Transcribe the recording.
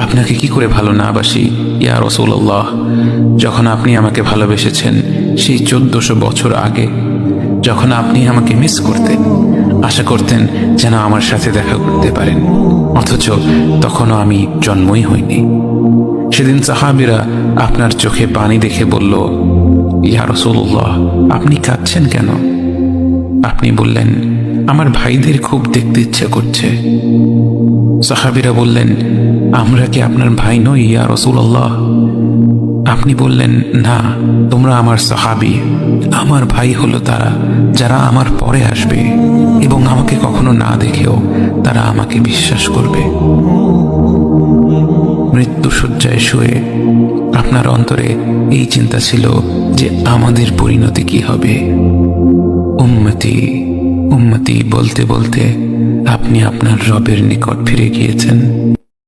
আপনাকে কি করে ভালো না বাসি ইয়া রাসূলুল্লাহ। যখন আপনি আমাকে ভালোবেসেছেন সেই 1400 বছর আগে, যখন আপনি আমাকে মিস করতেন, আশা করতেন যেন আমার সাথে দেখা করতে পারেন, অথচ তখনও আমি জন্মই হইনি। সেদিন সাহাবীরা আপনার চোখে পানি দেখে বলল, ইয়া রাসূলুল্লাহ, আপনি কাঁদছেন কেন? আপনি বললেন, আমার ভাইদের খুব দেখতে ইচ্ছে করছে। সাহাবীরা বললেন, আমরা কি আপনার ভাই নই ইয়া রাসূলুল্লাহ? আপনি বললেন, না, তোমরা আমার সাহাবী। আমার ভাই হলো তারা যারা আমার পরে আসবে এবং আমাকে কখনো না দেখেও তারা আমাকে বিশ্বাস করবে। মৃত্যু শয্যায় শুয়ে আপনার অন্তরে এই চিন্তা ছিল যে আমাদের পরিণতি কি হবে। উম্মতি উম্মতি বলতে বলতে আপনি আপনার রবের নিকট ফিরে গিয়েছেন।